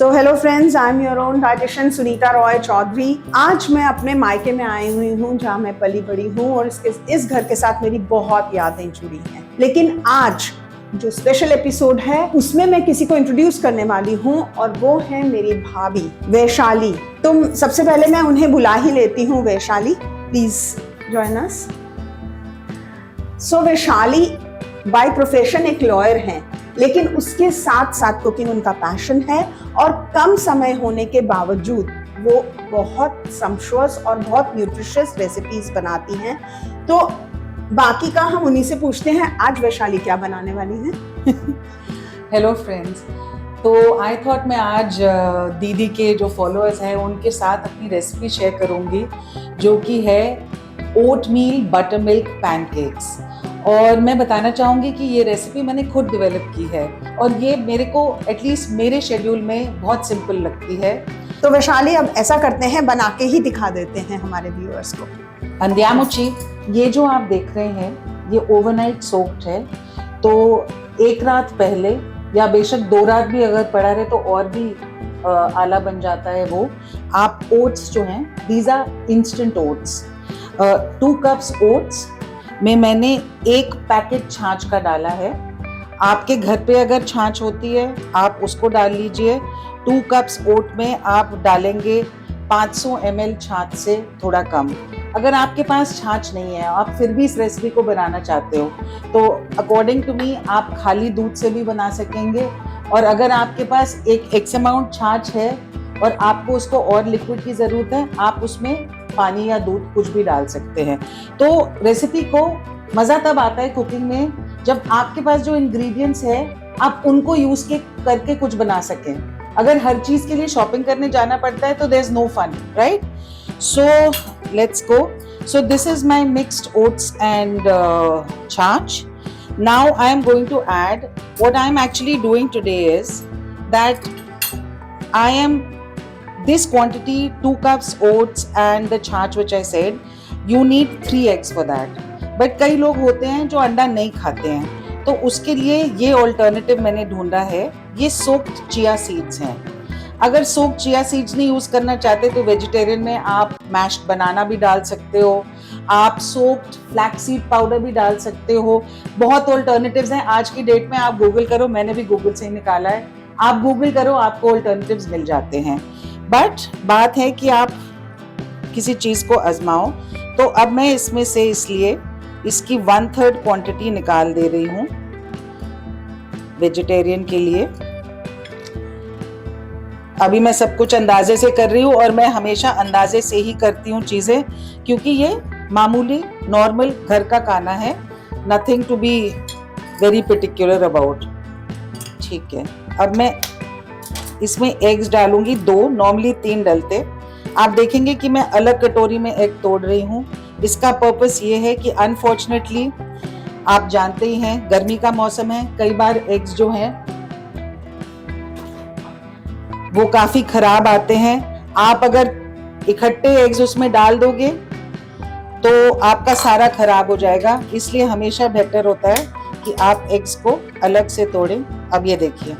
So hello friends, I am your own dietitian Sunita Roy Chaudhary. आज मैं अपने मायके में आई हुई हूँ जहाँ मैं पली बड़ी हूँ और इस घर के साथ मेरी बहुत यादें जुड़ी हैं। लेकिन आज जो स्पेशल एपिसोड है उसमें मैं किसी को इंट्रोड्यूस करने वाली हूँ और वो है मेरी भाभी वैशाली। तो सबसे पहले मैं उन्हें बुला ही लेती हूँ। Vaishali, please join us. So Vaishali by profession एक लॉयर हैं, लेकिन उसके साथ साथ कुकिंग उनका पैशन है और कम समय होने के बावजूद वो बहुत सम्पश्यस और बहुत न्यूट्रिशियस रेसिपीज बनाती हैं। तो बाकी का हम उन्हीं से पूछते हैं। आज वैशाली क्या बनाने वाली हैं? हेलो फ्रेंड्स, तो आई थॉट मैं आज दीदी के जो फॉलोअर्स हैं उनके साथ अपनी रेसिपी शेयर करूंगी, जो कि है ओट मील बटर मिल्क पैनकेक्स। और मैं बताना चाहूँगी कि ये रेसिपी मैंने खुद डेवलप की है और ये मेरे को एटलीस्ट मेरे शेड्यूल में बहुत सिंपल लगती है। तो वैशाली, अब ऐसा करते हैं, बना के ही दिखा देते हैं हमारे व्यूअर्स को। अंदियामुची, ये जो आप देख रहे हैं ये ओवरनाइट सोक्ड है। तो एक रात पहले या बेशक 2 रात भी अगर पड़ा रहे तो और भी आला बन जाता है वो। आप ओट्स जो हैं, these are instant oats. 2 cups oats में मैंने 1 पैकेट छाछ का डाला है। आपके घर पे अगर छाछ होती है आप उसको डाल लीजिए। 2 कप्स ओट में आप डालेंगे 500 ml छाछ से थोड़ा कम। अगर आपके पास छाछ नहीं है, आप फिर भी इस रेसिपी को बनाना चाहते हो, तो अकॉर्डिंग टू मी आप खाली दूध से भी बना सकेंगे। और अगर आपके पास एक एक्स अमाउंट छाछ है और आपको उसको और लिक्विड की ज़रूरत है, आप उसमें पानी या दूध कुछ भी डाल सकते हैं। तो रेसिपी को मज़ा तब आता है कुकिंग में जब आपके पास जो इंग्रेडिएंट्स है आप उनको यूज़ करके कुछ बना सकें। अगर हर चीज़ के लिए शॉपिंग करने जाना पड़ता है तो there is no fun, right? So let's go. So this is my mixed oats and chaach. Now I am going to add, what I am actually doing today is that I am this quantity 2 cups oats and the छाछ which I said, you need 3 eggs for that. But कई लोग होते हैं जो अंडा नहीं खाते हैं, तो उसके लिए ये ऑल्टरनेटिव मैंने ढूंढा है। ये सोक्ड चिया सीड्स हैं। अगर सोक्ड चिया सीड्स नहीं यूज़ करना चाहते तो वेजिटेरियन में आप मैश्ड बनाना भी डाल सकते हो, आप सोक्ड फ्लैक्स सीड पाउडर भी डाल सकते हो। बहुत ऑल्टरनेटिव्स हैं। आज की डेट में आप गूगल करो, मैंने भी गूगल से ही निकाला है, आप गूगल करो आपको ऑल्टरनेटिव्स मिल जाते हैं। बट बात है कि आप किसी चीज़ को आजमाओ। तो अब मैं इसमें से इसलिए इसकी 1/3 क्वांटिटी निकाल दे रही हूँ वेजिटेरियन के लिए। अभी मैं सब कुछ अंदाजे से कर रही हूँ और मैं हमेशा अंदाजे से ही करती हूँ चीज़ें, क्योंकि ये मामूली नॉर्मल घर का खाना है, nothing to be very particular about. ठीक है, अब मैं इसमें एग्स डालूंगी 2, नॉर्मली 3 डलते। आप देखेंगे कि मैं अलग कटोरी में एग तोड़ रही हूँ। इसका पर्पस ये है कि अनफॉर्चुनेटली आप जानते ही हैं गर्मी का मौसम है, कई बार एग्स जो हैं वो काफ़ी खराब आते हैं। आप अगर इकट्ठे एग्स उसमें डाल दोगे तो आपका सारा खराब हो जाएगा, इसलिए हमेशा बेहतर होता है कि आप एग्स को अलग से तोड़ें। अब ये देखिए,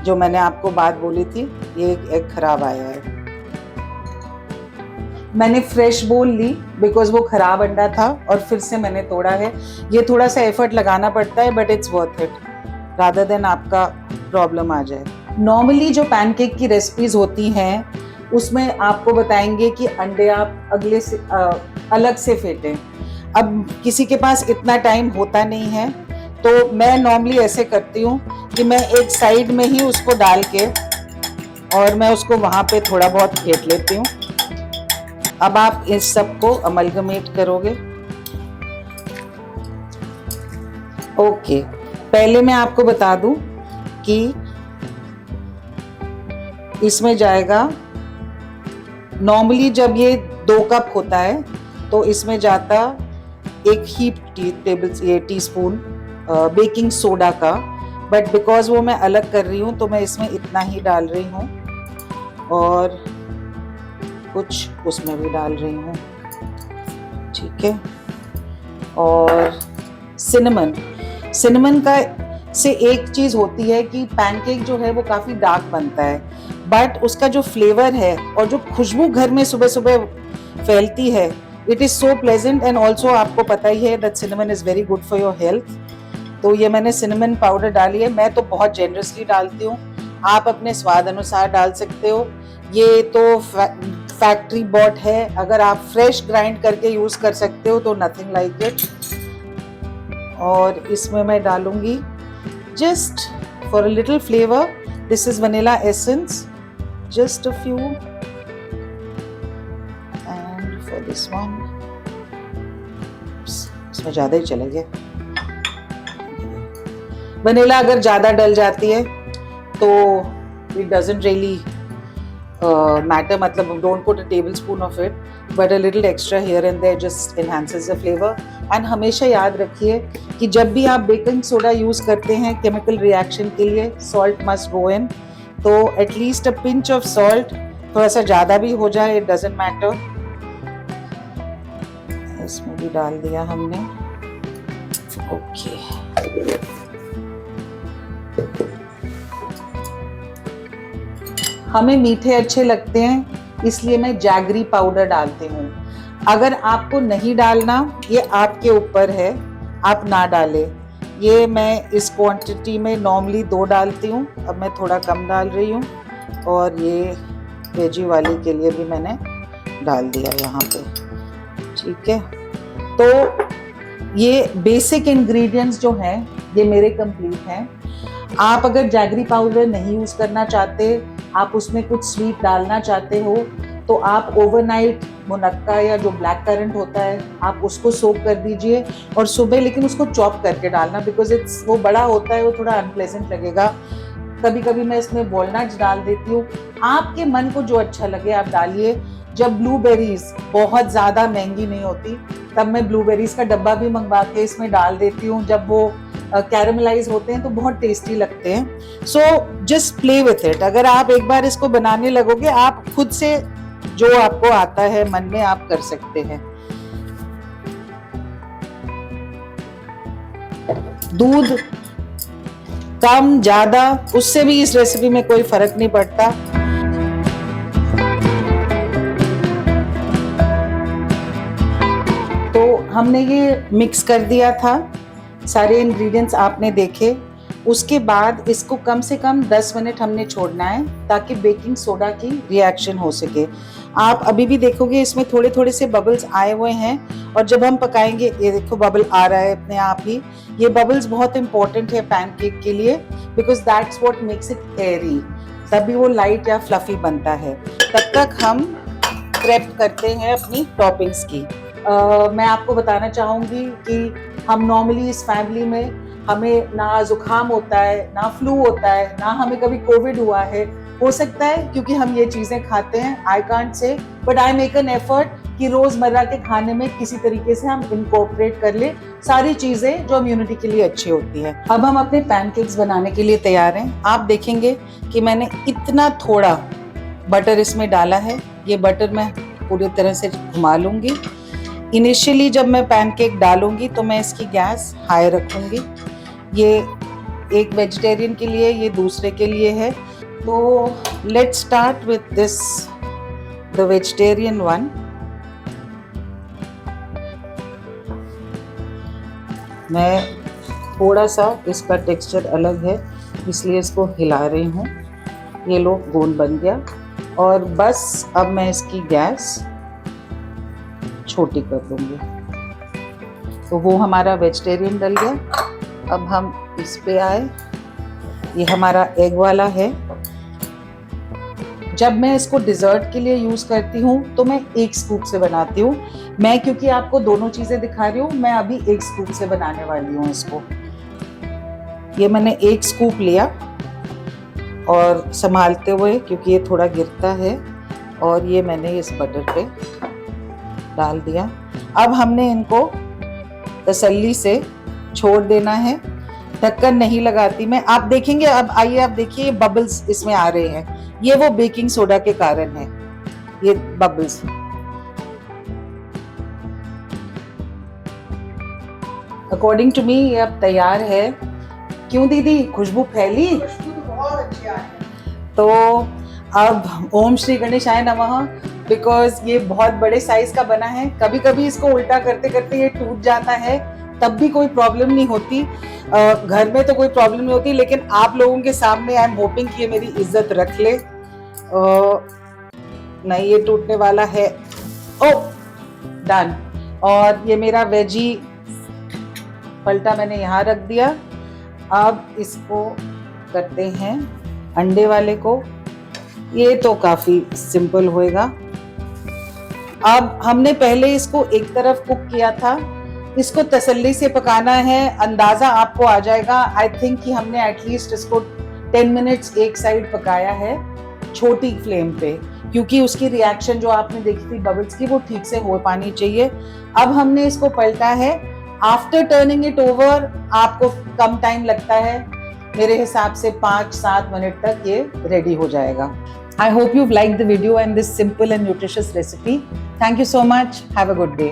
जो मैंने आपको बात बोली थी, ये एक एग खराब आया है। मैंने फ्रेश बोल ली बिकॉज वो खराब अंडा था और फिर से मैंने तोड़ा है। ये थोड़ा सा एफर्ट लगाना पड़ता है, but it's worth it, rather than आपका प्रॉब्लम आ जाए। नॉर्मली जो पैनकेक की रेसिपीज होती हैं उसमें आपको बताएंगे कि अंडे आप अलग से फेंटें। अब किसी के पास इतना टाइम होता नहीं है, तो मैं नॉर्मली ऐसे करती हूँ कि मैं एक साइड में ही उसको डाल के और मैं उसको वहाँ पे थोड़ा बहुत फेंट लेती हूँ। अब आप इस सब को अमलगमेट करोगे। ओके, पहले मैं आपको बता दूं कि इसमें जाएगा, नॉर्मली जब ये 2 कप होता है तो इसमें जाता 1 टीस्पून बेकिंग सोडा का, बट बिकॉज वो मैं अलग कर रही हूँ तो मैं इसमें इतना ही डाल रही हूँ और कुछ उसमें भी डाल रही हूँ। ठीक है, और सिनेमन से एक चीज होती है कि पैनकेक जो है वो काफी डार्क बनता है, बट उसका जो फ्लेवर है और जो खुशबू घर में सुबह सुबह फैलती है, it is so pleasant. And also आपको पता ही है that cinnamon is very good for your health. तो ये मैंने सिनेमन पाउडर डाली है, मैं तो बहुत जेनरसली डालती हूँ, आप अपने स्वाद अनुसार डाल सकते हो। ये तो फैक्ट्री बॉट है, अगर आप फ्रेश ग्राइंड करके यूज कर सकते हो तो नथिंग लाइक इट। और इसमें मैं डालूंगी just for a little flavour, this is vanilla essence, just a few, and for this one इसमें ज्यादा ही चले गए। वनीला अगर ज्यादा डल जाती है तो इट डजंट रियली matter, मतलब don't put a tablespoon of it, but a little extra here and there just enhances the flavor. And हमेशा याद रखिए कि जब भी आप बेकिंग सोडा यूज करते हैं केमिकल रिएक्शन के लिए, salt must go in, तो at least a pinch of salt, थोड़ा सा ज़्यादा भी हो जाए it doesn't matter। इसमें भी डाल दिया हमने, ओके। हमें मीठे अच्छे लगते हैं इसलिए मैं जैगरी पाउडर डालती हूँ। अगर आपको नहीं डालना, ये आपके ऊपर है, आप ना डालें। ये मैं इस क्वांटिटी में नॉर्मली 2 डालती हूँ, अब मैं थोड़ा कम डाल रही हूँ। और ये वेजी वाली के लिए भी मैंने डाल दिया यहाँ पे, ठीक है। तो ये बेसिक इंग्रेडिएंट्स जो हैं ये मेरे कंप्लीट हैं। आप अगर जैगरी पाउडर नहीं यूज़ करना चाहते, आप उसमें कुछ स्वीट डालना चाहते हो, तो आप ओवरनाइट मुनक्का या जो ब्लैक करंट होता है आप उसको सोक कर दीजिए और सुबह, लेकिन उसको चॉप करके डालना, बिकॉज वो बड़ा होता है, वो थोड़ा अनप्लेजेंट लगेगा। कभी कभी मैं इसमें वॉलनट्स डाल देती हूँ, आपके मन को जो अच्छा लगे आप डालिए। जब ब्लूबेरीज बहुत ज़्यादा महंगी नहीं होती तब मैं ब्लूबेरीज का डब्बा भी मंगवा के इसमें डाल देती हूँ, जब वो कैरेमलाइज होते हैं तो बहुत टेस्टी लगते हैं। So just play with it. अगर आप एक बार इसको बनाने लगोगे, आप खुद से जो आपको आता है मन में आप कर सकते हैं। दूध कम ज्यादा उससे भी इस रेसिपी में कोई फर्क नहीं पड़ता। तो हमने ये मिक्स कर दिया था, सारे इंग्रेडिएंट्स आपने देखे। उसके बाद इसको कम से कम 10 मिनट हमने छोड़ना है ताकि बेकिंग सोडा की रिएक्शन हो सके। आप अभी भी देखोगे इसमें थोड़े थोड़े से बबल्स आए हुए हैं, और जब हम पकाएंगे, ये देखो बबल आ रहा है अपने आप ही। ये बबल्स बहुत इंपॉर्टेंट है पैनकेक के लिए, because that's what makes it Airy, तभी वो लाइट या फ्लफी बनता है। तब तक हम प्रेप करते हैं अपनी टॉपिंग्स की। मैं आपको बताना चाहूँगी कि हम नॉर्मली इस फैमिली में, हमें ना जुकाम होता है, ना फ्लू होता है, ना हमें कभी कोविड हुआ है। हो सकता है क्योंकि हम ये चीज़ें खाते हैं, I can't say, but I make an effort कि रोज़मर्रा के खाने में किसी तरीके से हम इनकॉर्पोरेट कर ले सारी चीज़ें जो इम्यूनिटी के लिए अच्छी होती है। अब हम अपने पैनकेक्स बनाने के लिए तैयार हैं। आप देखेंगे कि मैंने इतना थोड़ा बटर इसमें डाला है। ये बटर मैं पूरी तरह से घुमा लूँगी। इनिशियली जब मैं पैनकेक डालूंगी तो मैं इसकी गैस हाई रखूंगी। ये एक वेजिटेरियन के लिए, ये दूसरे के लिए है। तो let's start with this, the vegetarian one. मैं थोड़ा सा, इसका टेक्सचर अलग है इसलिए इसको हिला रही हूँ। ये लो गोंद बन गया, और बस अब मैं इसकी गैस छोटी कर दूंगी। तो वो हमारा वेजिटेरियन डल गया। अब हम इस पे आए, ये हमारा एग वाला है। जब मैं इसको डिज़र्ट के लिए यूज़ करती हूँ तो मैं 1 स्कूप से बनाती हूँ। मैं क्योंकि आपको दोनों चीज़ें दिखा रही हूँ, मैं अभी 1 स्कूप से बनाने वाली हूँ इसको। ये मैंने 1 स्कूप लिया और संभालते हुए, क्योंकि ये थोड़ा गिरता है, और ये मैंने इस बटर पे डाल दिया। अब हमने इनको तसल्ली से छोड़ देना है, ढक्कन नहीं लगाती मैं। आप देखेंगे, अब आइए आप देखिए, बबल्स इसमें आ रहे हैं, ये वो बेकिंग सोडा के कारण है, ये बबल्स। अकॉर्डिंग टू मी ये अब तैयार है। क्यों दीदी, खुशबू फैली? खुशबू तो बहुत अच्छी आ रही है। तो अब ओम श्री गणेशाय नमः, बिकॉज ये बहुत बड़े साइज का बना है, कभी कभी इसको उल्टा करते करते ये टूट जाता है, तब भी कोई प्रॉब्लम नहीं होती। घर में तो कोई प्रॉब्लम नहीं होती, लेकिन आप लोगों के सामने आई एम होपिंग कि ये मेरी इज्जत रख ले। नहीं, ये टूटने वाला है। ओ डन। और ये मेरा वेजी पलटा मैंने यहाँ रख दिया। अब इसको करते हैं अंडे वाले को। ये तो काफी सिंपल होएगा। अब हमने पहले इसको एक तरफ कुक किया था, इसको तसल्ली से पकाना है, अंदाजा आपको आ जाएगा। आई थिंक कि हमने एटलीस्ट इसको 10 मिनट्स एक साइड पकाया है छोटी फ्लेम पे, क्योंकि उसकी रिएक्शन जो आपने देखी थी बबल्स की, वो ठीक से हो पानी चाहिए। अब हमने इसको पलटा है। आफ्टर टर्निंग इट ओवर आपको कम टाइम लगता है, मेरे हिसाब से 5-7 मिनट तक ये रेडी हो जाएगा। I hope you've liked the video and this simple and nutritious recipe. Thank you so much. Have a good day.